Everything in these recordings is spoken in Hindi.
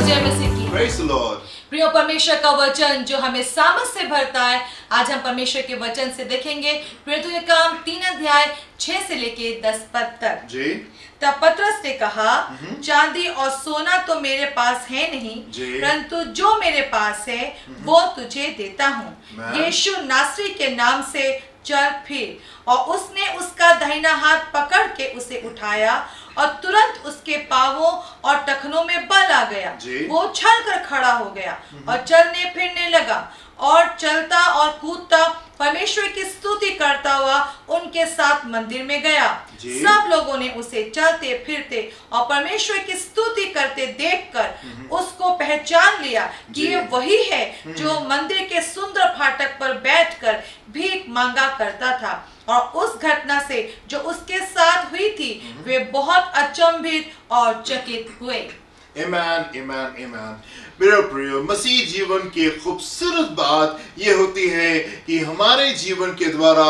जय मसीह की। Praise the Lord. प्रिय परमेश्वर का वचन जो हमें सामर्थ से भरता है, आज हम परमेश्वर के वचन से देखेंगे। प्रिय के काम 3 अध्याय 6 से लेके 10 पद तक। जी। तब पतरस ने कहा, चांदी और सोना तो मेरे पास है नहीं, परंतु जो मेरे पास है वो तुझे देता हूँ। यीशु नासरी के नाम से चल फिर। और उसने उसका दाहिना हाथ पकड़ के उसे उठाया और तुरंत उसके पांवों और टखनों में बल आ गया। वो उछल कर खड़ा हो गया और चलने फिरने लगा और चलता और कूदता परमेश्वर की स्तुति करता हुआ उनके साथ मंदिर में गया। सब लोगों ने उसे चलते फिरते और परमेश्वर की स्तुति करते देखकर उसको पहचान लिया कि ये वही है जो मंदिर के सुंदर फाटक पर बैठकर भीख मांगा करता था। और उस घटना से जो उसके साथ हुई थी वे बहुत अचंभित और चकित हुए। Amen, amen, amen. मेरे प्रियो, मसीह जीवन की खूबसूरत बात ये होती है कि हमारे जीवन के द्वारा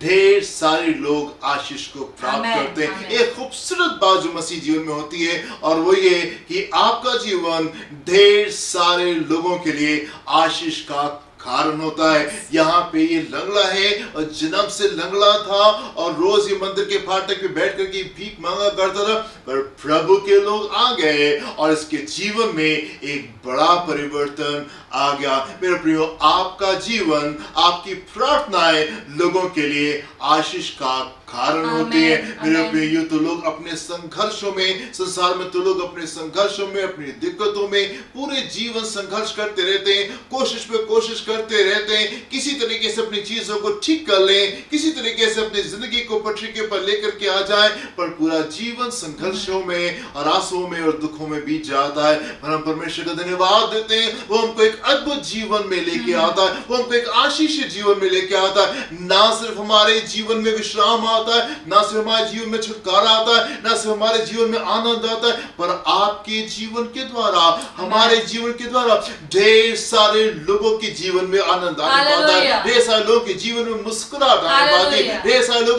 ढेर सारे लोग आशीष को प्राप्त करते हैं। एक खूबसूरत बात जो मसीह जीवन में होती है और वो ये कि आपका जीवन ढेर सारे लोगों के लिए आशीष का कारण होता है। यहाँ पे ये लंगड़ा है और जन्म से लंगड़ा था और रोज ये मंदिर के फाटक पे बैठ करके भीख मांगा करता था, पर प्रभु के लोग आ गए और इसके जीवन में एक बड़ा परिवर्तन आ गया। मेरे प्रियो, आपका जीवन, आपकी प्रार्थनाएं लोगों के लिए आशीष का कारण होती है। मेरे प्रियो, तो लोग अपने संघर्षों में, संसार में तो लोग अपने संघर्षों में, अपनी दिक्कतों में पूरे जीवन संघर्ष करते रहते हैं, कोशिश पे कोशिश करते रहते हैं, किसी तरीके से अपनी चीजों को ठीक कर लें, किसी तरीके से अपनी जिंदगी को पटरी के ऊपर लेकर के आ जाए, पर पूरा जीवन संघर्षों में और आंसुओं में और दुखों में बीत जाता है। पर हम परमेश्वर का धन्यवाद देते हैं, वो हमको एक अद्भुत जीवन में लेके आता है, वो हमको एक आशीषित जीवन में लेके आता है। ना सिर्फ हमारे जीवन में विश्राम आता है, ना सिर्फ हमारे जीवन में छुटकारा आता है, ना सिर्फ हमारे जीवन में आनंद आता है, पर आपके जीवन के द्वारा, हमारे जीवन के द्वारा ढेर सारे लोगों के जीवन में आनंद आने पाता है, ढेर सारे लोगों के जीवन में मुस्कुराहट आने पाती है, ढेर सारे लोग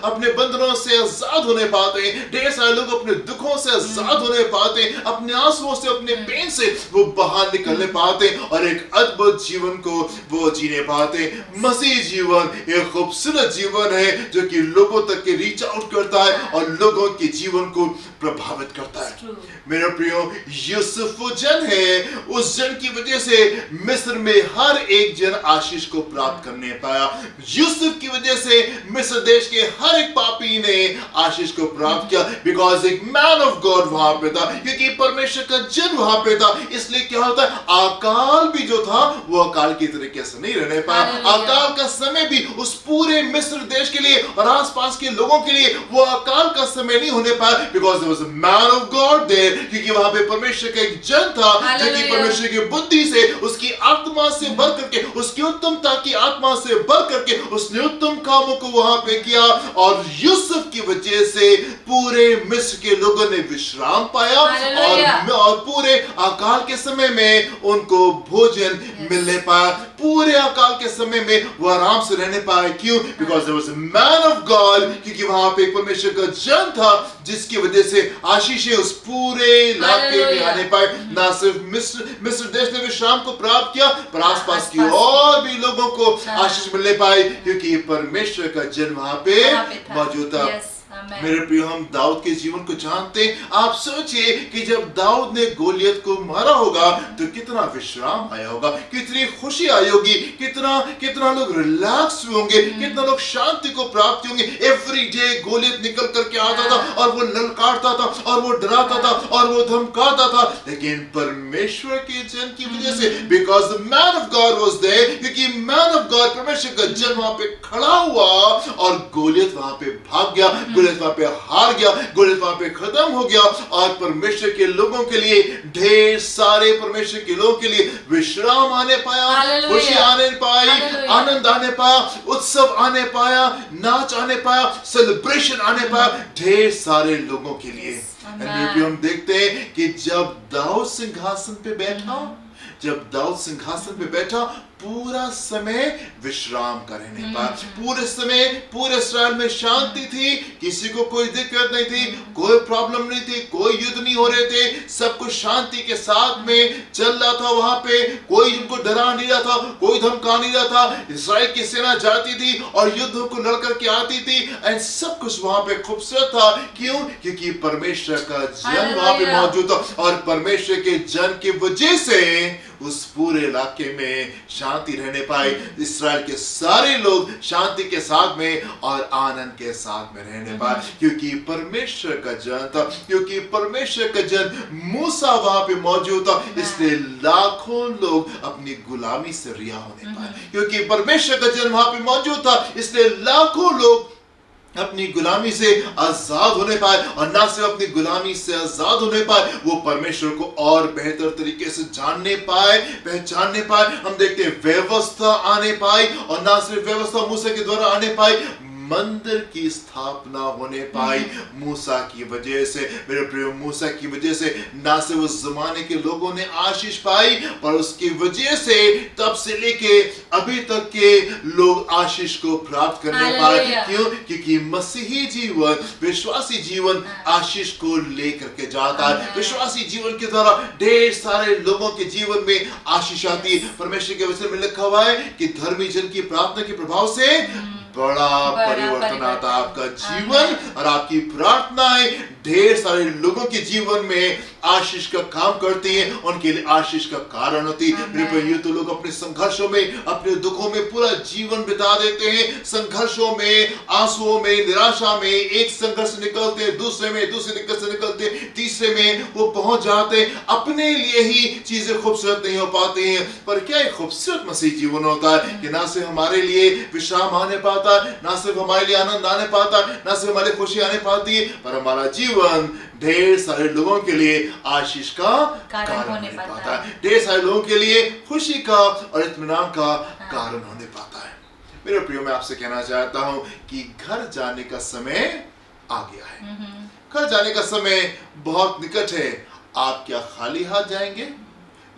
अपने बंधनों से आजाद होने पाते हैं, ढेर सारे लोग अपने दुखों से आजाद होने पाते हैं, अपने आंसुओं से, अपने पेन से वो बाहर निकलने पाते हैं और एक अद्भुत जीवन को वो जीने पाते हैं। मसीह जीवन एक खूबसूरत जीवन है जो कि लोगों तक के रीच आउट करता है और लोगों के जीवन को प्रभावित करता है। मेरे प्रियो, यूसुफ वो जन है, उस जन की वजह से मिस्र में हर एक जन आशीष को प्राप्त करने पाया। यूसुफ की वजह से मिस्र देश के हर एक पापी ने आशीष को प्राप्त किया, बिकॉज एक मैन ऑफ गॉड वहां पे था, क्योंकि परमेश्वर का जन वहां पे था। इसलिए क्या होता है, अकाल भी जो था वो अकाल की तरीके से नहीं रहने पाया। अकाल का समय भी उस पूरे मिस्र देश के लिए और आसपास के लोगों के लिए वो अकाल का समय नहीं होने पाया, because there was a man of God there, क्योंकि वहां पे परमेश्वर का एक जन था जो कि परमेश्वर की बुद्धि से, उसकी आत्मा से भर करके, उसकी उत्तमता की आत्मा से भर करके उसने उत्तम कामों को वहां पे किया और यूसुफ की वजह से पूरे मिस्र के लोगों ने विश्राम पाया और पूरे अकाल के समय में उनको भोजन मिलने पाया। पूरे अकाल के समय में वो आराम से रहने पाए। क्यों? Because there was a man of God, क्योंकि वहां पे परमेश्वर का जन था जिसकी वजह से आशीषें उस पूरे इलाके में आने पाए। ना सिर्फ मिस्र देश ने विश्राम को प्राप्त किया, पर आसपास की और भी लोगों को आशीष मिलने पाए, क्योंकि परमेश्वर का जन वहां पे मौजूद था। मेरे प्रिय, हम दाऊद के जीवन को जानते हैं। आप सोचिए कि जब दाऊद ने गोलियत को मारा होगा तो कितना विश्राम आया होगा, कितनी खुशी आई होगी, कितना लोग रिलैक्स होंगे, कितना लोग शांति को प्राप्त होंगे। एवरी डे गोलियत निकल करके आता था और वो ललकारता था और वो डराता था और वो धमकाता था, लेकिन परमेश्वर के जन की वजह से, because the man of God was there, क्योंकि मैन ऑफ गॉड परमेश्वर का जन वहां पे खड़ा हुआ और गोलियत वहां पे भाग गया, गोलियत वहां पे हार गया, गोलियत वहां पे खत्म हो गया। और परमेश्वर के लोगों के लिए, ढेर सारे परमेश्वर के लोगों के लिए विश्राम आने पाया, खुशी आने पाई, आनंद आने पाया, उत्सव आने पाया, नाच आने पाया, सेलिब्रेशन आने पाया ढेर सारे लोगों के लिए। हम देखते हैं कि जब दाऊद सिंहासन पे बैठा, पूरा समय विश्राम का रहने पाए। पूरे समय पूरे इस्राएल में शांति थी, किसी को कोई दिक्कत नहीं थी, कोई प्रॉब्लम नहीं थी, कोई युद्ध नहीं हो रहे थे, सब कुछ शांति के साथ में चल रहा था। वहां पे कोई उनको डरा नहीं रहा था, कोई धमका नहीं रहा था। इस्राएल की सेना जाती थी और युद्ध को लड़ करके आती थी, एंड सब कुछ वहां पे खूबसूरत था। क्यों? क्योंकि परमेश्वर का जन वहां पे मौजूद था, और परमेश्वर के जन की वजह से उस पूरे इलाके में शांति रहने पाई। इस्राएल के सारे लोग शांति के साथ में और आनंद के साथ में रहने पाए, क्योंकि परमेश्वर का जन था, क्योंकि परमेश्वर का जन मूसा वहां पे मौजूद था। इसलिए लाखों लोग अपनी गुलामी से रिहा होने पाए, क्योंकि परमेश्वर का जन वहां पे मौजूद था। इसलिए लाखों लोग अपनी गुलामी से आजाद होने पाए, और ना सिर्फ अपनी गुलामी से आजाद होने पाए, वो परमेश्वर को और बेहतर तरीके से जानने पाए, पहचानने पाए। हम देखते हैं व्यवस्था आने पाई, और ना सिर्फ व्यवस्था मूसा के द्वारा आने पाई, मंदिर की स्थापना होने पाई मूसा की वजह से। मेरे प्रिय, मूसा की वजह से ना सिर्फ उस जमाने के लोगों ने आशीष पाई, पर उसकी वजह से तब से लेके अभी तक के लोग आशीष को प्राप्त करने पाए। क्यों? क्योंकि मसीही जीवन, विश्वासी जीवन आशीष को लेकर के जाता है। विश्वासी जीवन के द्वारा ढेर सारे लोगों के जीवन में आशीष आती है। परमेश्वर के वचन में लिखा हुआ है कि धर्मी जन की प्रार्थना के प्रभाव से बड़ा परिवर्तन आता। आपका जीवन और आपकी प्रार्थनाएं ढेर सारे लोगों के जीवन में आशीष का काम करती है, उनके लिए आशीष का कारण होती है। ये तो लोग अपने संघर्षों में, अपने दुखों में पूरा जीवन बिता देते हैं। संघर्षों में, आंसुओं में, निराशा में, एक संघर्ष से निकलते हैं, दूसरे में, दूसरे दिक्कत से निकलते, तीसरे में वो पहुंच जाते हैं। अपने लिए ही चीजें खूबसूरत नहीं हो पाती हैं, पर क्या एक खूबसूरत मसीह जीवन होता है कि ना सिर्फ हमारे लिए विश्राम आने पाता, ना सिर्फ हमारे लिए आनंद आने पाता, ना सिर्फ हमारे खुशी आने पाती है, पर हमारा जीवन ढेर सारे लोगों के लिए आशीष का कारण होने पाता है। ढेर सारे लोगों के लिए खुशी का और इत्मीनान का कारण होने पाता है। मेरे प्रियो, मैं आपसे कहना चाहता हूं कि घर जाने का समय आ गया है। घर जाने का समय बहुत निकट है। आप क्या खाली हाथ जाएंगे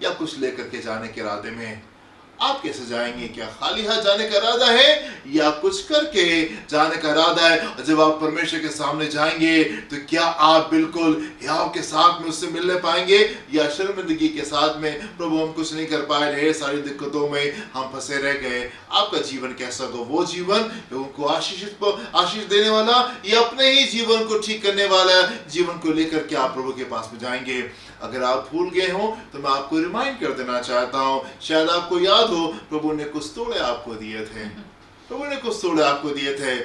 या कुछ लेकर के जाने के इरादे में? आप कैसे जाएंगे? क्या खाली हाथ जाने का इरादा है या कुछ करके जाने का इरादा है? और जब आप परमेश्वर के सामने जाएंगे तो क्या आप बिल्कुल हियाव के साथ में उससे मिलने पाएंगे, या शर्मिंदगी के साथ में, प्रभु हम कुछ नहीं कर पाए, ढेर सारी दिक्कतों में हम फंसे रह गए? आपका जीवन कैसा होगा? वो जीवन लोगों को आशीष देने वाला, या अपने ही जीवन को ठीक करने वाला जीवन को लेकर के आप प्रभु के पास में जाएंगे? अगर आप भूल गए हो तो मैं आपको रिमाइंड कर देना चाहता हूं। शायद आपको याद हो, प्रभु ने कुछ तोड़े आपको दिए थे। प्रभु ने कुछ तोड़े आपको दिए थे।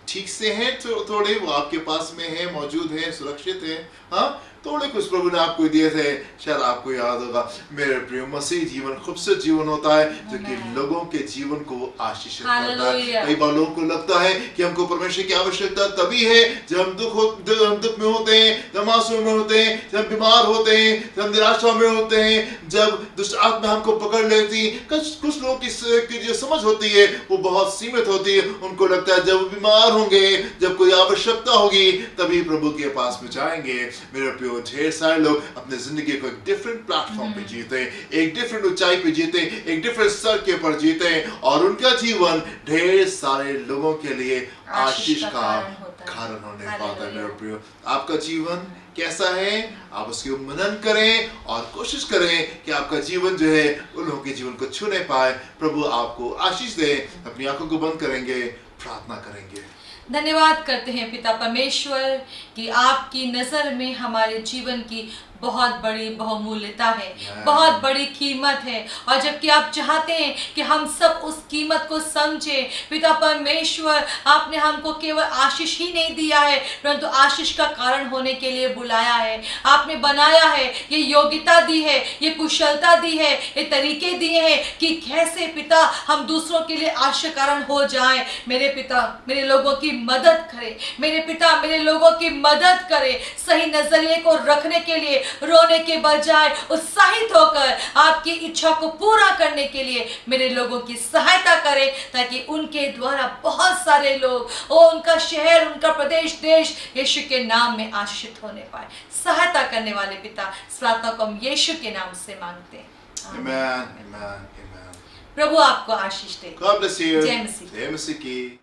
ठीक से हैं थोड़े, वो आपके पास में है, मौजूद है, सुरक्षित है। हाँ, थोड़े कुछ प्रभु ने आपको दिए थे, शायद आपको याद होगा। मेरे प्रिय, मसीह जीवन खूबसूरत जीवन होता है जो कि लोगों के जीवन को आशीषित करता है। कई बार लोगों को लगता है कि हमको परमेश्वर की आवश्यकता तभी है जब हम दुख में होते हैं, जब आंसू में होते हैं, जब बीमार होते हैं, जब निराशा में होते हैं, जब दुष्ट आत्मा हमको पकड़ लेती। कुछ लोगों की जो समझ होती है वो बहुत सीमित होती है। उनको लगता है जब बीमार होंगे, जब कोई आवश्यकता होगी, तभी प्रभु के पास में जाएंगे। मेरे प्रिय, ढेर सारे लोग अपने जिंदगी को एक डिफरेंट प्लेटफॉर्म पे जीते हैं, एक डिफरेंट ऊंचाई पे जीते हैं, एक डिफरेंट स्तर के ऊपर जीते हैं, और उनका जीवन ढेर सारे लोगों के लिए आशीष का कारण होने पाता है। मेरे प्रिय, आपका जीवन कैसा है? आप उसकी मनन करें और कोशिश करें कि आपका जीवन जो है उन लोगों के जीवन को छूने पाए। प्रभु आपको आशीष दे। अपनी आंखों को बंद करेंगे, प्रार्थना करेंगे। धन्यवाद करते हैं पिता परमेश्वर कि आपकी नज़र में हमारे जीवन की बहुत बड़ी बहुमूल्यता है, बहुत बड़ी कीमत है, और जबकि आप चाहते हैं कि हम सब उस कीमत को समझें। पिता परमेश्वर, आपने हमको केवल आशीष ही नहीं दिया है, परंतु आशीष का कारण होने के लिए बुलाया है। आपने बनाया है, ये योग्यता दी है, ये कुशलता दी है, ये तरीके दिए हैं कि कैसे पिता हम दूसरों के लिए आशीष कारण हो जाएं। मेरे पिता, मेरे लोगों की मदद करें। मेरे पिता, मेरे लोगों की मदद करें, सही नजरिए को रखने के लिए, रोने के बजाय उत्साहित होकर आपकी इच्छा को पूरा करने के लिए मेरे लोगों की सहायता करें, ताकि उनके द्वारा बहुत सारे लोग और उनका शहर, उनका प्रदेश, देश यीशु के नाम में आशीषित होने पाए। सहायता करने वाले पिता, इस प्रार्थना को हम यीशु के नाम से मांगते हैं। आमीन, आमीन, आमीन। प्रभु आपको आशीष दे। God bless you. जय मसीह। जय मसीह की।